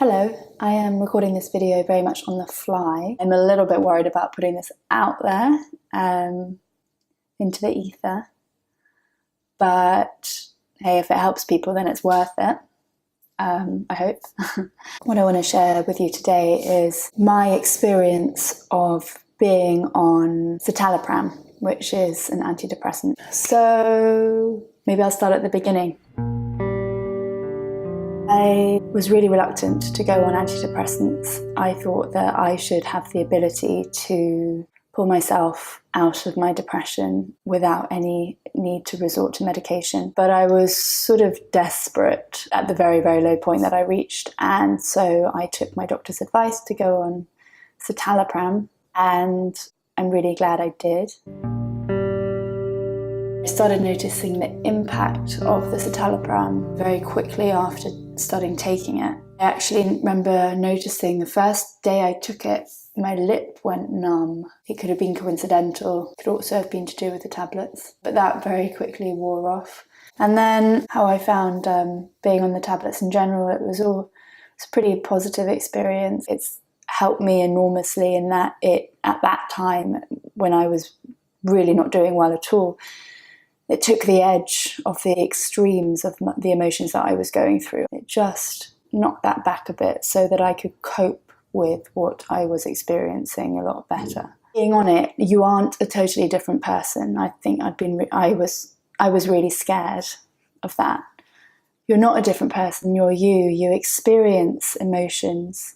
Hello, I am recording this video very much on the fly. I'm a little bit worried about putting this out there into the ether, but hey, if it helps people then it's worth it, I hope. What I want to share with you today is my experience of being on Citalopram, which is an antidepressant. So maybe I'll start at the beginning. I was really reluctant to go on antidepressants. I thought that I should have the ability to pull myself out of my depression without any need to resort to medication. But I was sort of desperate at the very, very low point that I reached. And so I took my doctor's advice to go on Citalopram, and I'm really glad I did. I started noticing the impact of the Citalopram very quickly after starting taking it. I actually remember noticing the first day I took it, my lip went numb. It could have been coincidental, it could also have been to do with the tablets, but that very quickly wore off. And then how I found being on the tablets in general, it's a pretty positive experience. It's helped me enormously in that at that time, when I was really not doing well at all, it took the edge off the extremes of the emotions that I was going through. It just knocked that back a bit so that I could cope with what I was experiencing a lot better. Being on it, you aren't a totally different person. I think I was really scared of that. You're not a different person, you're you. You experience emotions.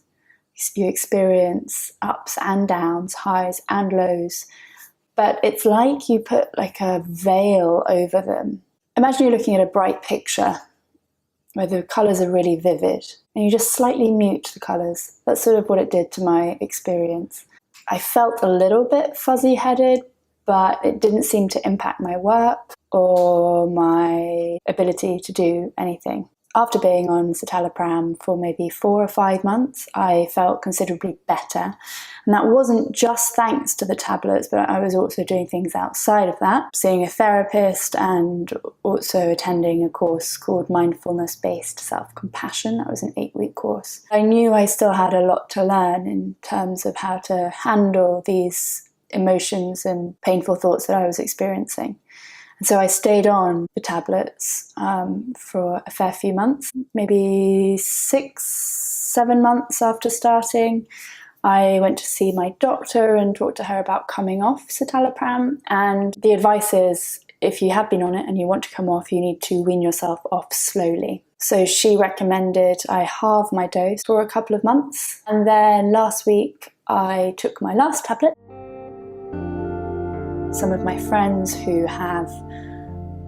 You experience ups and downs, highs and lows. But it's like you put like a veil over them. Imagine you're looking at a bright picture where the colours are really vivid and you just slightly mute the colours. That's sort of what it did to my experience. I felt a little bit fuzzy-headed, but it didn't seem to impact my work or my ability to do anything. After being on Citalopram for maybe 4 or 5 months, I felt considerably better. And that wasn't just thanks to the tablets, but I was also doing things outside of that, seeing a therapist and also attending a course called Mindfulness-Based Self-Compassion. That was an 8-week course. I knew I still had a lot to learn in terms of how to handle these emotions and painful thoughts that I was experiencing. And so I stayed on the tablets for a fair few months, maybe 6-7 months after starting. I went to see my doctor and talked to her about coming off Citalopram. And the advice is, if you have been on it and you want to come off, you need to wean yourself off slowly. So she recommended I halve my dose for a couple of months. And then last week I took my last tablet. Some of my friends who have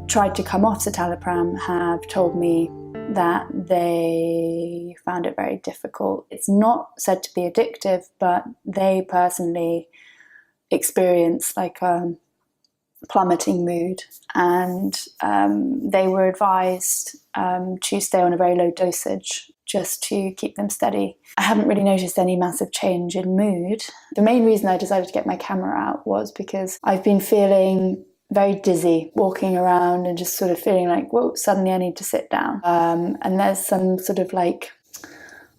tried to come off Citalopram have told me that they found it very difficult. It's not said to be addictive, but they personally experience like a plummeting mood, and they were advised to stay on a very low dosage just to keep them steady. I haven't really noticed any massive change in mood. The main reason I decided to get my camera out was because I've been feeling very dizzy walking around and just sort of feeling like, whoa, suddenly I need to sit down. And there's some sort of like,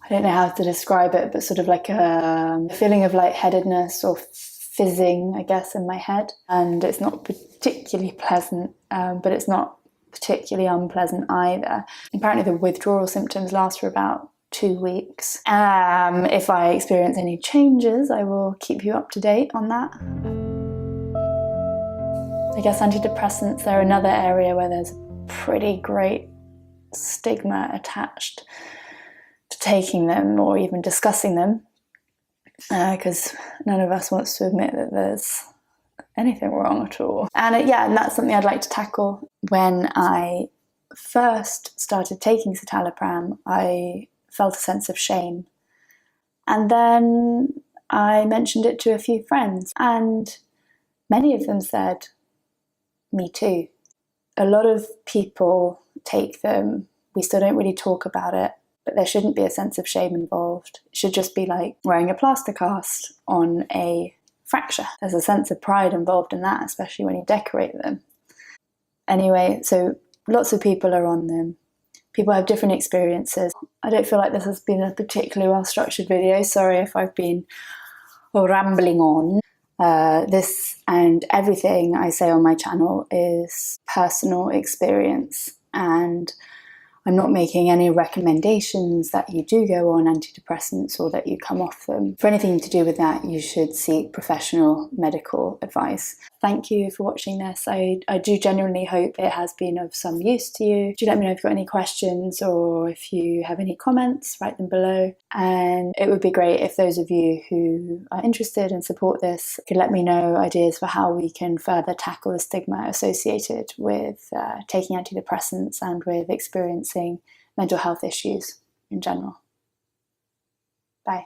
I don't know how to describe it, but sort of like a feeling of lightheadedness or fizzing, I guess, in my head. And it's not particularly pleasant, but it's not particularly unpleasant either. Apparently the withdrawal symptoms last for about 2 weeks. If I experience any changes, I will keep you up to date on that. I guess antidepressants, they're another area where there's a pretty great stigma attached to taking them or even discussing them, because none of us wants to admit that there's anything wrong at all. And and that's something I'd like to tackle. When I first started taking Citalopram, I felt a sense of shame. And then I mentioned it to a few friends, and many of them said, me too. A lot of people take them, we still don't really talk about it, but there shouldn't be a sense of shame involved. It should just be like wearing a plaster cast on a fracture. There's a sense of pride involved in that, especially when you decorate them. Anyway, so lots of people are on them. People have different experiences. I don't feel like this has been a particularly well-structured video. Sorry if I've been rambling on. This and everything I say on my channel is personal experience, and I'm not making any recommendations that you do go on antidepressants or that you come off them. For anything to do with that, you should seek professional medical advice. Thank you for watching this. I do genuinely hope it has been of some use to you. Do let me know if you've got any questions or if you have any comments, write them below. And it would be great if those of you who are interested and support this could let me know ideas for how we can further tackle the stigma associated with taking antidepressants and with experiencing mental health issues in general. Bye.